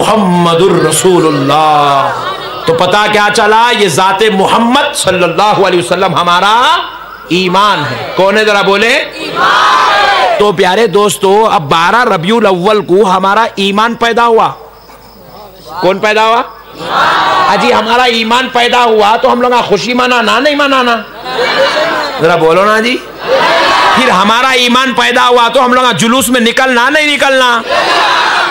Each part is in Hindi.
मुहम्मदुर रसूलुल्लाह। तो पता क्या चला, ये जाते मोहम्मद सल्लल्लाहु अलैहि वसल्लम हमारा ईमान है। कौन है जरा बोले? ईमान। तो प्यारे दोस्तों, अब 12 रबीउल अव्वल को हमारा ईमान पैदा हुआ। कौन पैदा हुआ? अजी हमारा ईमान पैदा हुआ तो हम लोग खुशी मनाना नहीं मनाना? जरा बोलो ना जी। फिर हमारा ईमान पैदा हुआ तो हम लोग जुलूस में निकलना नहीं निकलना?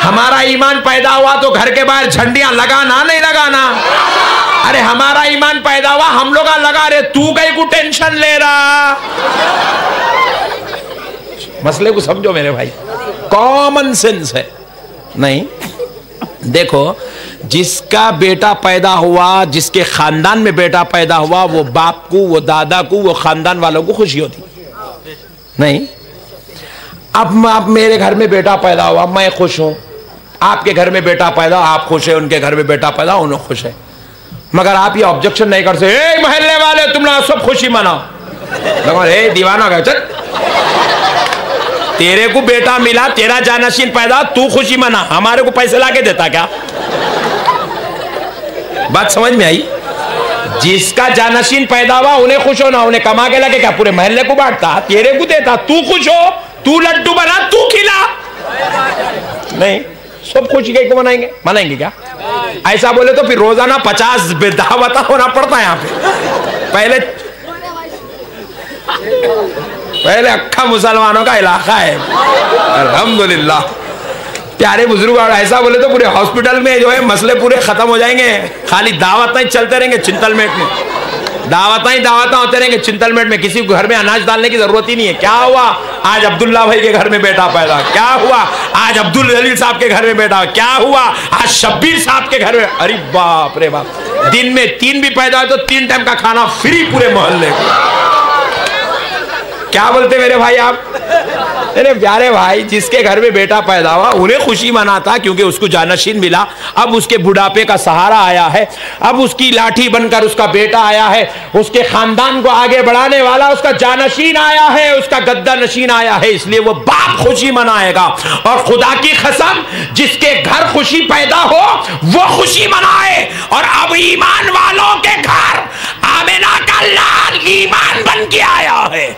हमारा ईमान पैदा हुआ तो घर के बाहर झंडियां लगाना नहीं लगाना? अरे हमारा ईमान पैदा हुआ, हम लोग लगा रहे, तू कहीं को टेंशन ले रहा? मसले को समझो मेरे भाई, कॉमन सेंस है। नहीं देखो, जिसका बेटा पैदा हुआ, जिसके खानदान में बेटा पैदा हुआ, वो बाप को, वो दादा को, वो खानदान वालों को खुशी होती नहीं? अब मेरे घर में बेटा पैदा हुआ, मैं खुश हूं। आपके घर में बेटा पैदा, आप खुश है। उनके घर में बेटा पैदा, उन्हें खुश है। मगर आप ये ऑब्जेक्शन नहीं कर सकते, ए मोहल्ले वाले तुम लोग सब खुशी मनाओ। ए दीवाना गए, चल तेरे को बेटा मिला, तेरा जानशीन पैदा, तू खुशी मना, हमारे को पैसे लाके देता क्या? बात समझ में आई? जिसका जानशीन पैदा हुआ उन्हें खुश होना, उन्हें कमा के लगे क्या? पूरे मोहल्ले को बांटता, तेरे को देता, तू खुश हो, तू लड्डू बना, तू खिला। नहीं, सब खुशी के मनाएंगे? मनाएंगे क्या? ऐसा बोले तो फिर रोजाना 50 दावता होना पड़ता है यहाँ पे। पहले अक्खा मुसलमानों का इलाका है, अल्हम्दुलिल्लाह। प्यारे बुजुर्ग, ऐसा बोले तो पूरे हॉस्पिटल में जो है मसले पूरे खत्म हो जाएंगे। खाली दावत ही चलते रहेंगे चिंतलमेट में, दावता ही दावता होते रहेंगे चिंतलमेट में। किसी को घर में अनाज डालने की जरूरत ही नहीं है। क्या हुआ? आज अब्दुल्ला भाई के घर में बेटा पैदा। क्या हुआ? आज अब्दुल जलील साहब के घर में बेटा। क्या हुआ? आज शब्बीर साहब के घर में। अरे बाप रे बाप, दिन में 3 भी पैदा हो तो 3 टाइम का खाना फ्री पूरे मोहल्ले को। क्या बोलते मेरे भाई आप? अरे प्यारे भाई, जिसके घर में बेटा पैदा हुआ उन्हें खुशी मनाता क्योंकि उसको जानशीन मिला। अब उसके बुढ़ापे का सहारा आया है, अब उसकी लाठी बनकर उसका बेटा आया है, उसके खानदान को आगे बढ़ाने वाला उसका जानशीन आया है, उसका गद्दा नशीन आया है, इसलिए वो बाप खुशी मनाएगा। और खुदा की कसम, जिसके घर खुशी पैदा हो वो खुशी मनाए। और अब ईमान वालों के घर आमिना का लाल ईमान बन के आया है,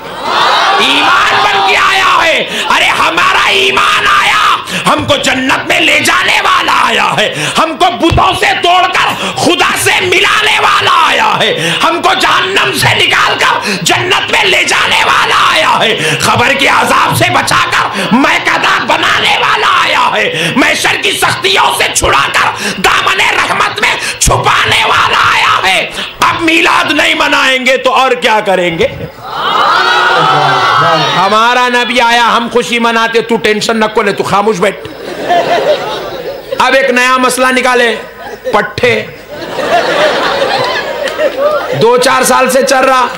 ईमान बन के आया है। अरे हमारा ईमान आया, हमको जन्नत में ले जाने वाला आया है, हमको बुतों से तोड़कर खुदा से मिलाने वाला आया है, हमको जहन्नम से निकालकर जन्नत में ले जाने वाला आया है, खबर के अजाब से बचाकर मैकदा बनाने वाला आया है, महशर की सख्तियों से छुड़ाकर दामने रहमत में छुपाने वाला आया है। अब मिलाद नहीं मनाएंगे तो और क्या करेंगे? हमारा नबी आया, हम खुशी मनाते, तू टेंशन न को ले, तू खामोश बैठ। अब एक नया मसला निकाले, पट्टे 2-4 साल से चल रहा,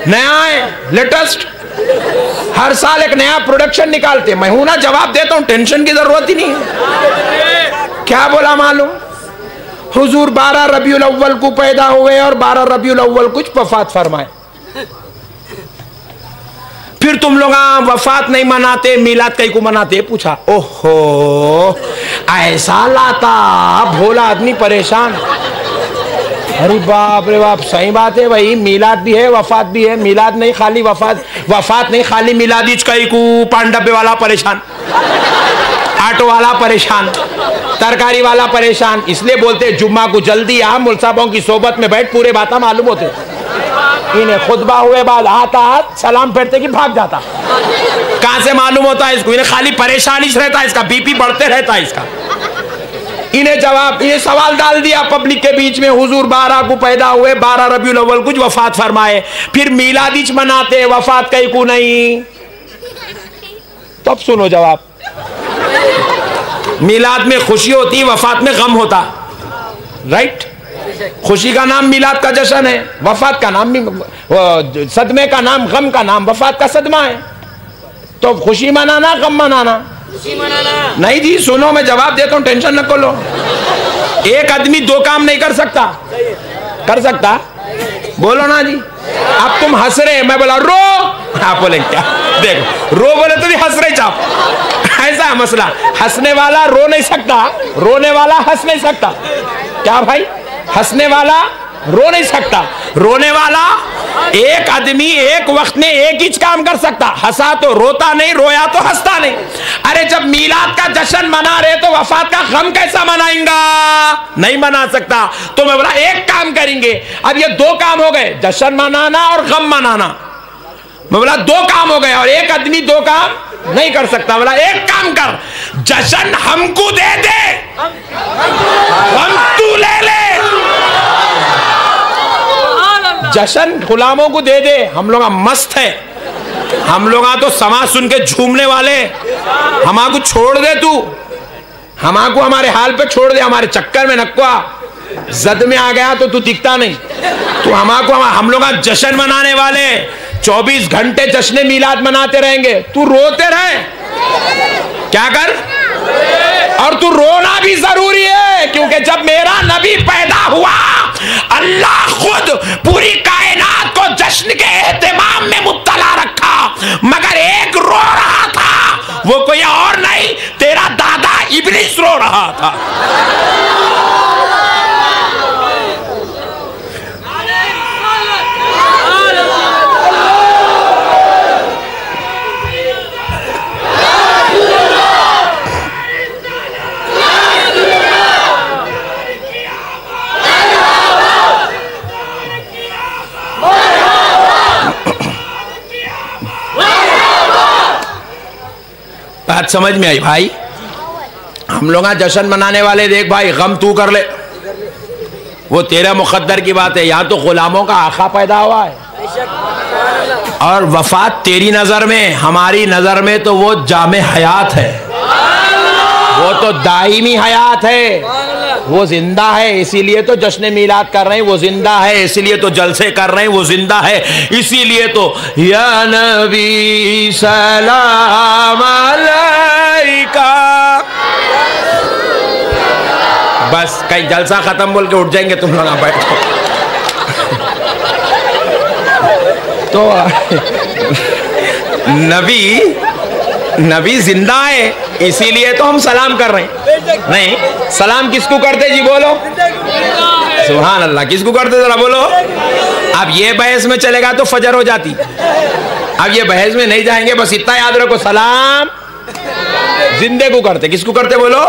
नया है, लेटेस्ट। हर साल एक नया प्रोडक्शन निकालते। मैं हूं ना, जवाब देता हूं, टेंशन की जरूरत ही नहीं है। क्या बोला मालूम? हुजूर 12 रबीउल अव्वल को पैदा हुए और 12 रबीउल अव्वल कुछ वफात फरमाए। फिर तुम लोग वफात नहीं मनाते, मिलाद कई को मनाते? पूछा। ओहो, ऐसा लाता भोला आदमी परेशान। अरे बाप रे बाप, सही बात है भाई, मिलाद भी है वफात भी है। मिलाद नहीं खाली वफात, वफात नहीं खाली मिलाद। कई को पान डब्बे वाला परेशान, ऑटो वाला परेशान, तरकारी वाला परेशान। इसलिए बोलते जुम्मा को जल्दी आ, मुल्क साहबों की सोबत में बैठ, पूरे बातें मालूम होते। इन्हें खुतबा हुए बाद आता सलाम फेरते कि भाग जाता। कहां से मालूम होता है इसको? इन्हें खाली परेशानी से रहता है, इसका बीपी बढ़ते रहता है इसका। इन्हें जवाब, ये सवाल डाल दिया पब्लिक के बीच में, हुजूर 12 को पैदा हुए, 12 रबीउल अव्वल कुछ वफात फरमाए, फिर मिलादिच मनाते, वफात कई को नहीं। तब सुनो जवाब। मिलाद में खुशी होती, वफात में गम होता, राइट? खुशी का नाम मिलाद का जश्न है, वफात का नाम, सदमे का नाम गम का नाम, वफात का सदमा है। तो खुशी मनाना गम मनाना? खुशी मनाना। नहीं जी, सुनो, मैं जवाब देता हूं, टेंशन न लो। एक आदमी 2 काम नहीं कर सकता। कर सकता? बोलो ना जी। अब तुम हंस रहे, मैं बोला रो, आप बोले क्या? देखो रो बोले तो भी हंस रहे चाप, ऐसा है मसला। हंसने वाला रो नहीं सकता, रोने वाला हंस नहीं सकता। क्या भाई? हंसने वाला रो नहीं सकता, रोने वाला एक आदमी एक वक्त में एक ही काम कर सकता, हंसा तो रोता नहीं, रोया तो हंसता नहीं। अरे जब मीलाद का जश्न मना रहे तो वफात का गम कैसा मनाएंगा? नहीं मना सकता। तो मैं बोला एक काम करेंगे। अब ये दो काम हो गए, जश्न मनाना और गम मनाना। मैं बोला दो काम हो गए और एक आदमी दो काम नहीं कर सकता। बोला एक काम कर, जश्न हमको दे दे, हम तू ले ले। जश्न गुलामों को दे दे, हम लोग मस्त है, हम लोग तो समाज सुन के झूमने वाले। हमारे छोड़ दे तू, हमारे हमारे हाल पे छोड़ दे, हमारे चक्कर में नक्वा जद में आ गया तो तू दिखता नहीं। तू हम लोग जश्न मनाने वाले, 24 घंटे जश्न मीलाद मनाते रहेंगे, तू रोते रहे। क्या कर? और तू रोना भी जरूरी है, क्योंकि जब मेरा नबी पैदा हुआ अल्लाह खुद पूरी कायनात को जश्न के एहतमाम में मुब्तला रखा, मगर एक रो रहा था, वो कोई और नहीं, तेरा दादा इब्लीस रो रहा था। बात समझ में आई भाई? हम लोग जश्न मनाने वाले, देख भाई गम तू कर ले, वो तेरा मुकद्दर की बात है। यहाँ तो गुलामों का आका पैदा हुआ है, और वफात तेरी नजर में, हमारी नजर में तो वो जामे हयात है, वो तो दायमी हयात है, वो जिंदा है, इसीलिए तो जश्न मीलाद कर रहे हैं। वो जिंदा है इसीलिए तो जलसे कर रहे हैं। वो जिंदा है इसीलिए तो या नबी सलाम अलैका। बस कहीं जलसा खत्म बोल के उठ जाएंगे तुम लोग, बैठो। तो नबी जिंदा है इसीलिए तो हम सलाम कर रहे हैं। नहीं, सलाम किसको करते जी? बोलो सुभान अल्लाह। किसको करते जरा बोलो। अब ये बहस में चलेगा तो फजर हो जाती, अब ये बहस में नहीं जाएंगे। बस इतना याद रखो, सलाम जिंदे को करते। किसको करते बोलो?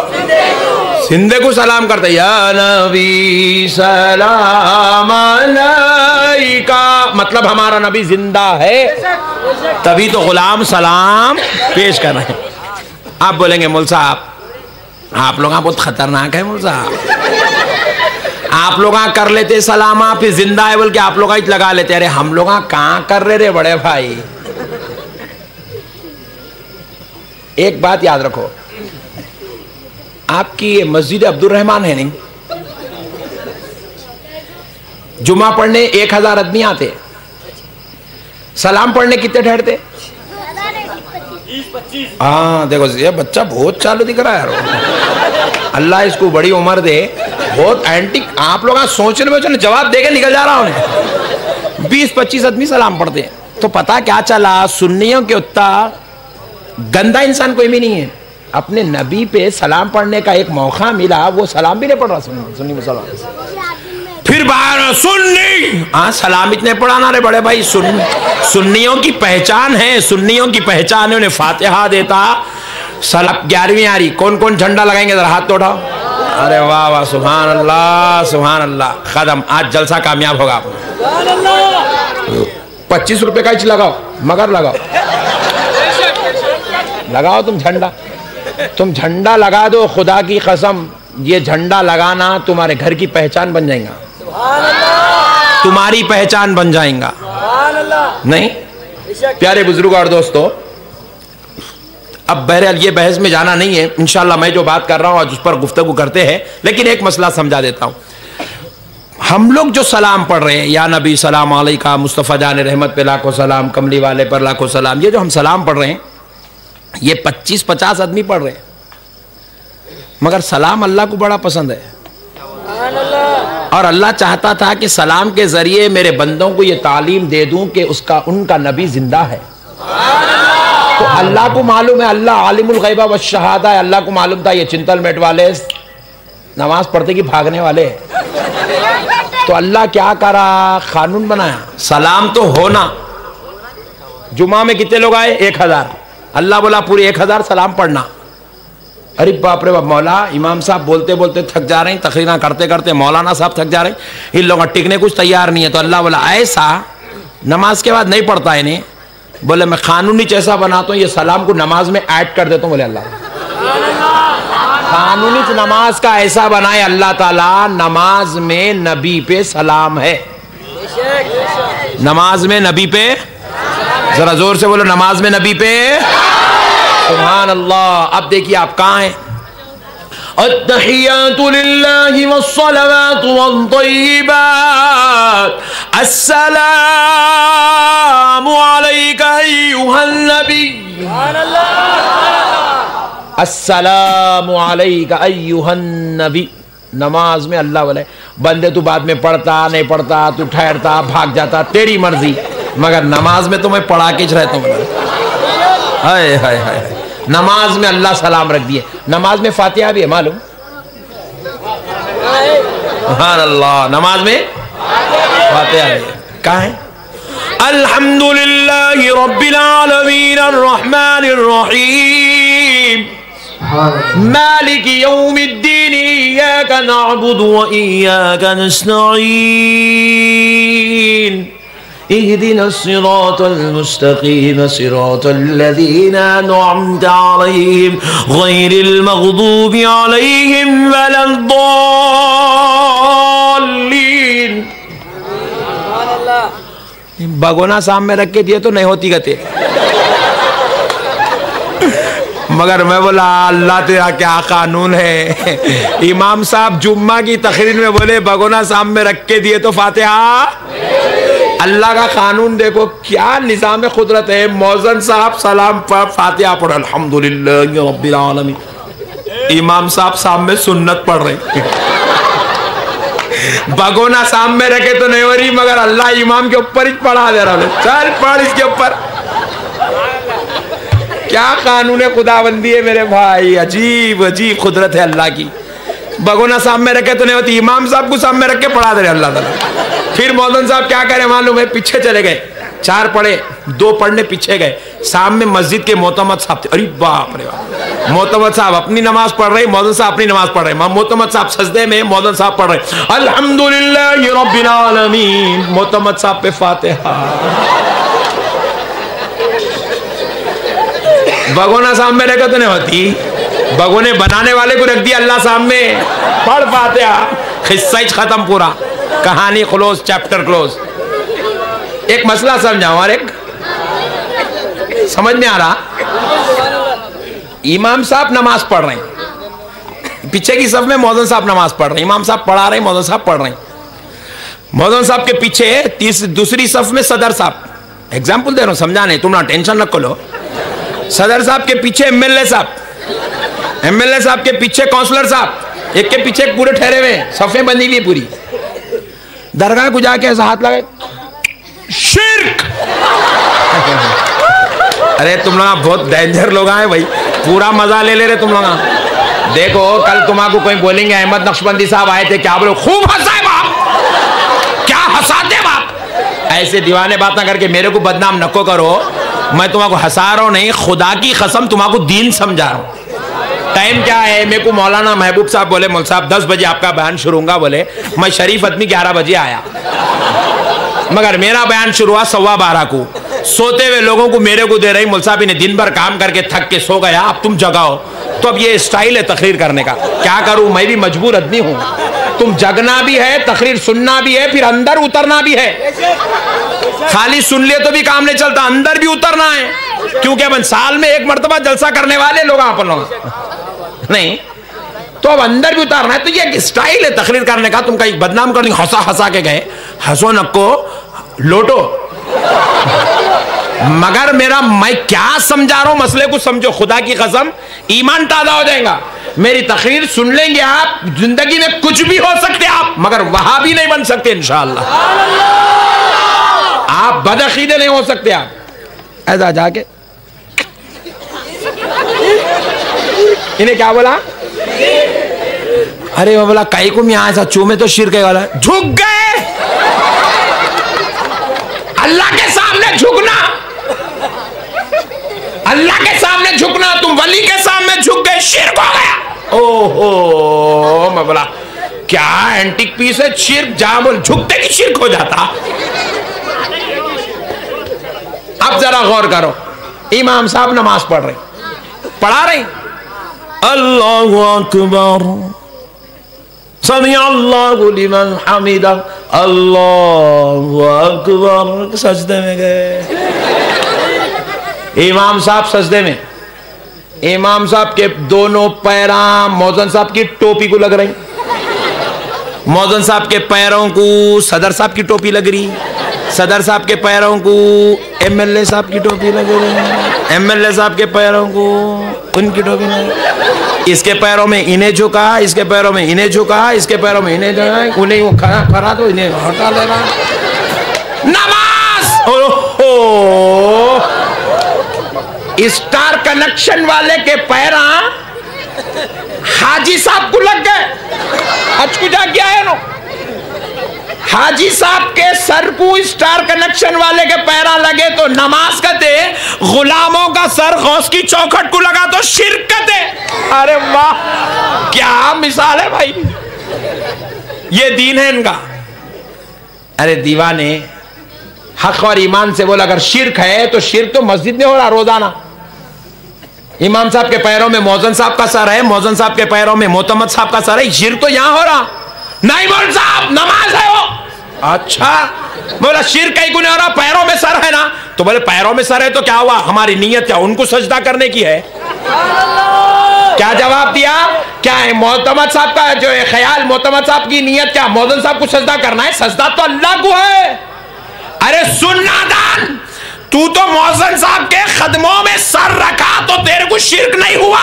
जिंदे को सलाम करते। या नबी सलाम अलैका, मतलब हमारा नबी जिंदा है, तभी तो गुलाम सलाम पेश कर रहे हैं। आप बोलेंगे मौल साहब आप लोग बहुत खतरनाक है, मौल साहब आप लोग कर लेते सलाम, फिर जिंदा है बोल के आप लोग लगा लेते। अरे हम लोग कहाँ कर रहे रे बड़े भाई। एक बात याद रखो, आपकी ये मस्जिद अब्दुल रहमान है नहीं, जुमा पढ़ने 1000 आदमी आते, सलाम पढ़ने कितने ठहरते? 20-25। हाँ देखो ये बच्चा बहुत चालू दिख रहा है यार, अल्लाह इसको बड़ी उम्र दे। बहुत एंटिक आप लोग सोचने में जवाब देके निकल जा रहा हूं। 20-25 आदमी सलाम पढ़ते हैं, तो पता क्या चला, सुन्नियों के उतना गंदा इंसान कोई भी नहीं है। अपने नबी पे सलाम पढ़ने का एक मौका मिला, वो सलाम भी नहीं पढ़ रहा। सुन्नी मुसलमान फिर बाहर सुन्नी, हाँ सलाम इतने पढ़ाना रे बड़े भाई। सुन्नियों की पहचान है, सुन्नियों की पहचान है, उन्हें फातिहा देता। सलाम 11वीं आ रही, कौन कौन झंडा लगाएंगे जरा हाथ तो उठाओ। अरे वाह वाह, सुभान अल्लाह सुभान अल्लाह। कदम आज जलसा कामयाब होगा। 25 रुपए का लगाओ, मगर लगाओ, लगाओ तुम झंडा, तुम झंडा लगा दो। खुदा की कसम ये झंडा लगाना तुम्हारे घर की पहचान बन जाएगा, तुम्हारी पहचान बन जाएगा। नहीं प्यारे बुजुर्ग और दोस्तों, अब बहरहाल ये बहस में जाना नहीं है। इंशाल्लाह मैं जो बात कर रहा हूं आज उस पर गुफ्तगू करते हैं, लेकिन एक मसला समझा देता हूं। हम लोग जो सलाम पढ़ रहे हैं, या नबी सलाम अलैका, मुस्तफ़ा जान रहमत पे लाखों सलाम, कमली वाले पर लाखों सलाम, ये जो हम सलाम पढ़ रहे हैं ये 25-50 आदमी पढ़ रहे हैं, मगर सलाम अल्लाह को बड़ा पसंद है। और अल्लाह चाहता था कि सलाम के जरिए मेरे बंदों को ये तालीम दे दूं कि उनका नबी जिंदा है। तो अल्लाह को मालूम है, अल्लाह आलिमुल गैबा व शहादा है। अल्लाह को मालूम था ये चिंतल मेट वाले नमाज पढ़ते कि भागने वाले। तो अल्लाह क्या करा, कानून बनाया, सलाम तो होना। जुमा में कितने लोग आए? 1000। अल्लाह बोला पूरी 1000 सलाम पढ़ना। अरे बाप रे बाप, मौला इमाम साहब बोलते बोलते थक जा रहे हैं, तकरीर करते करते मौलाना साहब थक जा रहे हैं, इन लोगों का टिकने कुछ तैयार नहीं है। तो अल्लाह बोला ऐसा नमाज के बाद नहीं पढ़ता है इन्हें। बोले मैं कानूनी जैसा बनाता हूँ, ये सलाम को नमाज में ऐड कर देता हूँ। बोले अल्लाह कानूनी नमाज का ऐसा बनाए अल्लाह ताला, नमाज में नबी पे सलाम है। नमाज में नबी पे, जरा जोर से बोलो, नमाज में नबी पे सुभान अल्लाह। अब देखिए आप कहाँ हैं? अत्तहियातु लिल्लाहि वस्सलावातु वत्तय्यिबात, अस्सलामु अलैका अय्युहन नबी, अस्सलामु अलैका अय्युहन नबी। नमाज में अल्लाह बोले बंदे तू बाद में पढ़ता नहीं पढ़ता, तू ठहरता भाग जाता, तेरी मर्जी, मगर नमाज में तो मैं पढ़ा के रहता हूँ। हाय हाय हाय, नमाज में अल्लाह सलाम रख दिए। नमाज में फातिहा भी है मालूम? सुभान अल्लाह, नमाज में फातिहा भी है। कहाँ है? अल्हम्दुलिल्लाहि रब्बिल आलमीन अर्रहमानिर रहीम मालिकि यौमिद्दीन इय्याका नअबुदु व इय्याका नस्तईन इहदिनस सिरातल मुस्तकीम सिरातल लज़ीना अनअमता अलैहिम गैरिल मग़दूबि अलैहिम वलद्दाल्लीन। भगोना सामने रख के दिए तो नहीं होती गते, मगर मैं बोला अल्लाह तेरा क्या कानून है। इमाम साहब जुम्मा की तकरीर में बोले भगोना सामने रख के दिए तो फातिहा। अल्लाह का कानून देखो क्या निज़ाम कुदरत है। मौज़न साहब सलाम पर फातिहा पढ़ अल्हम्दुलिल्लाहि रब्बिल आलमीन, इमाम साहब सामने सुन्नत पढ़ रहे। भगोना सामने रखे तो नहीं हो रही, मगर अल्लाह इमाम के ऊपर ही पढ़ा दे रहा है, चल पढ़ इसके ऊपर। क्या कानून है, खुदाबंदी है मेरे भाई, अजीब अजीब कुदरत है अल्लाह की। भगोना सामने रखे तो नहीं होती, इमाम साहब को सामने रख के पढ़ा दे रहे अल्लाह ताला। फिर मौलाना साहब क्या करें मालूम है? पीछे चले गए, 4 पढ़े, 2 पढ़ने पीछे गए। सामने मस्जिद के मोहतमद साहब थे। अरे बाप रे बाप, मोहतमद साहब अपनी नमाज पढ़ रहे, मौलाना साहब अपनी नमाज पढ़ रहे। मोहतमद साहब सजदे में, मौलाना साहब पढ़ रहे अल्हम्दुलिल्लाहि रब्बिल आलमीन, मोहतमद साहब पे फातिहा। भगोना सामने रखा तो नहीं होती, भगोने बनाने वाले को रख दिया अल्लाह सामने, पढ़ फातिहा, किस्सा खत्म, पूरा कहानी क्लोज, चैप्टर क्लोज। एक मसला समझाओ और एक समझ में आ रहा। इमाम साहब नमाज पढ़ रहे हैं, पीछे की सफ में मौज़न साहब नमाज पढ़ रहे हैं, इमाम साहब पढ़ा रहे हैं, मौज़न साहब पढ़ रहे हैं। मौज़न साहब के पीछे दूसरी सफ में सदर साहब, एग्जाम्पल दे रहा हूं समझाने, तुम ना टेंशन रखो लो। सदर साहब के पीछे एमएलए साहब, एमएलए साहब के पीछे काउंसलर साहब, एक के पीछे एक पूरे ठहरे हुए, सफे बनी हुई पूरी। दरगाह को जाके ऐसा हाथ लगाए, शिर्क। अरे तुम लोग बहुत डेंजर लोग हैं भाई, पूरा मजा ले रहे तुम लोग। देखो कल तुम्हारा कोई बोलेंगे अहमद नक्शबंदी साहब आए थे, क्या बोलो, खूब हंसाए बाप, क्या हंसाते बाप। ऐसे दीवाने बातें करके मेरे को बदनाम नको करो। मैं तुम्हारा हंसा रहा हूं नहीं, खुदा की कसम तुम्हारा दीन समझा रहा हूं। टाइम क्या है? मेरे को मौलाना महबूब साहब बोले मौल साहब 10 बजे आपका बयान शुरू होगा। बोले मैं शरीफ आदमी 11 बजे आया, मगर मेरा बयान शुरू हुआ 12:15 को। सोते हुए लोगों को मेरे को दे रही, मौल साहब ने दिन भर काम करके थक के सो गया, अब तुम जगाओ। तो अब ये स्टाइल है तकरीर करने का, क्या करूं, मैं भी मजबूर आदमी हूं। तुम जगना भी है, तकरीर सुनना भी है, फिर अंदर उतरना भी है। खाली सुन ले तो भी काम नहीं चलता, अंदर भी उतरना है, क्योंकि अपन साल में 1 मरतबा जलसा करने वाले लोग अपन लोग नहीं, तो अब अंदर भी उतारना है। तो ये स्टाइल है तकरीर करने का। तुम कहीं बदनाम कर दी, हंसा हंसा के गए, हंसो नको लोटो। मगर मैं क्या समझा रहा हूं, मसले को समझो, खुदा की कसम ईमान ताजा हो जाएगा। मेरी तकरीर सुन लेंगे आप, जिंदगी में कुछ भी हो सकते आप, मगर वहां भी नहीं बन सकते इंशाअल्लाह। आप बदअकीदे नहीं हो सकते। आप ऐसा जाके इन्हें क्या बोला? अरे वो बोला कई को यहाँ ऐसा चूमे तो शिरक वाला। झुक गए, अल्लाह के सामने झुकना, अल्लाह के सामने झुकना, तुम वली के सामने झुक गए, शिरक हो गया। ओहो, मैं बोला क्या एंटीक पीस है, शिरक जहां बोल झुकते की शिरक हो जाता। अब जरा गौर करो, इमाम साहब नमाज पढ़ रहे, पढ़ा रहे, अल्लाहु अकबर समी अल्लाहु लिमन हमिदा, अल्लाहु अकबर, सजदे में गए। इमाम साहब सजदे में, इमाम साहब के दोनों पैरा मौजन साहब की टोपी को लग रही, मौजन साहब के पैरों को सदर साहब की टोपी लग रही, सदर साहब के पैरों को एमएलए साहब की टोपी लग रही, एमएलए साहब के पैरों को उनकी टोपी लग रही, इसके पैरों में इन्हें झुका, इसके पैरों में इन्हें झुका, इसके पैरों में इन्हें झुका, उन्हें वो खड़ा तो इन्हें हटा देना। नमाज, ओहो, स्टार कनेक्शन वाले के पैरा हाजी साहब को लग गए। अचकुजा क्या है नो, हाजी साहब के सर को स्टार कनेक्शन वाले के पैरा लगे तो नमाज करते, गुलामों का सर गौस की चौखट को लगा तो शिरक करते। अरे वाह, क्या मिसाल है भाई, ये दीन है इनका। अरे दीवाने हक और ईमान से बोला, अगर शिरक है तो शिरक तो मस्जिद में हो रहा रोजाना। इमाम साहब के पैरों में मौजन साहब का सर है, मौजन साहब के पैरों में मोतमद साहब का सर है, शिरक तो यहां हो रहा नहीं। मौलवी साहब नमाज है वो, अच्छा बोला शिरक कहीं को नहीं हो रहा, पैरों में सर है ना, तो बोले पैरों में सर है तो क्या हुआ, हमारी नीयत क्या उनको सजदा करने की है? क्या जवाब दिया? क्या है मोतमद साहब का जो है ख्याल, मोतमद साहब की नीयत क्या मौजन साहब को सजदा करना है? सजदा तो अल्लाह को है। अरे सुन नादान, तू तो मौजन साहब के कदमों में सर रखा तो तेरे को शिरक नहीं हुआ,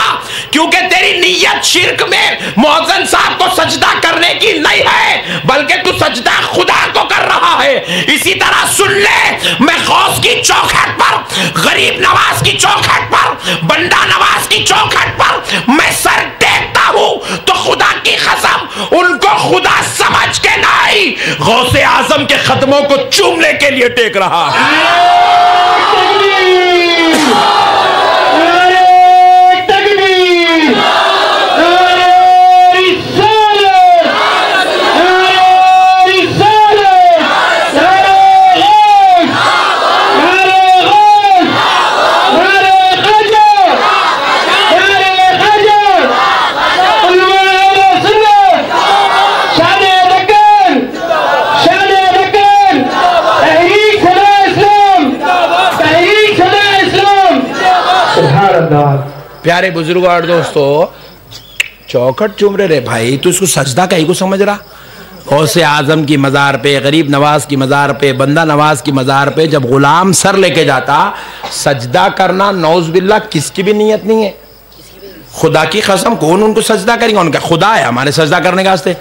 क्योंकि तेरी नीयत शिरक में मौजन साहब को सजदा करने की नहीं है, बल्कि तू सजदा खुदा को कर रहा है। इसी तरह सुन ले, मैं गौस की चौखट पर, गरीब नवाज की चौखट पर, बंदा नवाज की चौखट पर मैं सर टेकता हूं तो खुदा की कसम उनको खुदा समझ के नहीं, गौसे आजम के कदमों को चूमने के लिए टेक रहा है। प्यारे बुजुर्गों और दोस्तों, चौखट चूम रहे भाई, तो इसको सजदा कहीं को समझ रहा? गौसे आजम की मज़ार पे, गरीब नवाज की मज़ार पे, बंदा नवाज की मज़ार पे जब गुलाम सर लेके जाता, सजदा करना नौज बिल्ला किसकी भी नीयत नहीं है। खुदा की कसम, कौन उनको सजदा करेंगे? उनका खुदा है हमारे सजदा करने के वास्ते,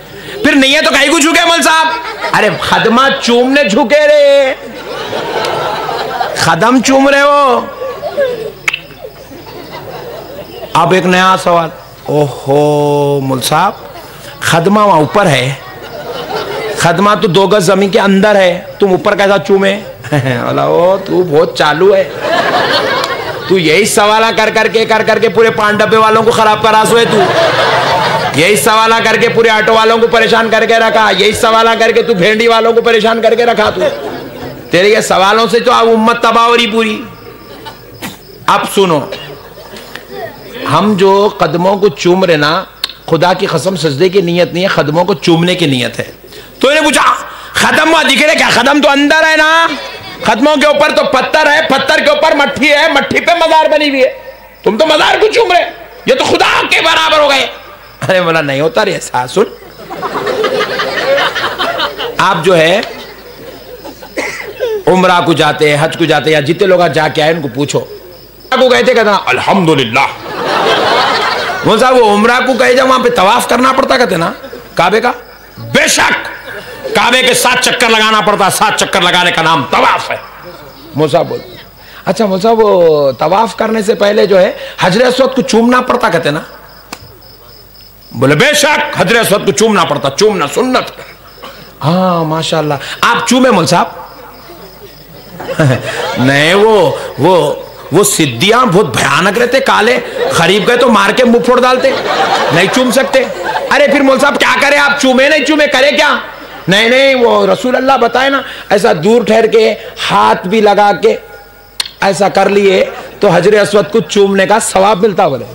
फिर नीयत तो कहीं को झुके मौल साहब। अरे खदमा चूमने झुके रे, खदम चूम रहे हो। अब एक नया सवाल, ओहो मुल साहब, खदमा वहां ऊपर है, खदमा तो 2 गज जमीन के अंदर है, तुम ऊपर कैसा चूमे? बोला ओ तू बहुत चालू है, तू यही सवाल कर करके पूरे पांडवे वालों को खराब करा सोए, तू यही सवाल करके पूरे ऑटो वालों को परेशान करके रखा, यही सवाल करके तू भेंडी वालों को परेशान करके रखा। तू तेरे ये सवालों से तो अब उम्मत तबाह हो रही पूरी। अब सुनो, हम जो कदमों को चूम रहे ना, खुदा की कसम सजदे की नीयत नहीं है, कदमों को चूमने की नीयत है। तो इन्हें पूछा खदम वहां दिख रहे क्या? खदम तो अंदर है ना, कदमों के ऊपर तो पत्थर है, पत्थर के ऊपर मट्टी है, मट्टी पे मजार बनी हुई है, तुम तो मजार को चूम रहे, ये तो खुदा के बराबर हो गए। अरे बोला नहीं होता रे ऐसा। सुन, आप जो है उम्रा को जाते हैं, हज को जाते हैं, या जितने लोग जाके आए उनको पूछो को गए थे, कहना अल्हम्दुलिल्लाह, वो साहब वो उम्रा को कहे जब वहां पे तवाफ करना पड़ता कहते ना काबे का, बेशक काबे के 7 चक्कर लगाना पड़ता, 7 चक्कर लगाने का नाम तवाफ है। मूसा बोल, अच्छा मूसा वो तवाफ करने से पहले जो है हजरे अस्वद को चूमना पड़ता कहते ना? बोले बेशक हजरे अस्वद को चूमना पड़ता, चूमना सुन्नत। हाँ माशाल्लाह। आप चूमे मौल साहब? नहीं, वो सिद्धियां बहुत भयानक रहते, काले खरीब गए तो मार के मुंह फोड़ डालते, नहीं चूम सकते। अरे फिर मौल साहब क्या करे आप? चूमे नहीं चूमे करे क्या? नहीं नहीं, वो रसूल अल्लाह बताए ना, ऐसा दूर ठहर के हाथ भी लगा के ऐसा कर लिए तो हजरे अस्वद को चूमने का सवाब मिलता बोले।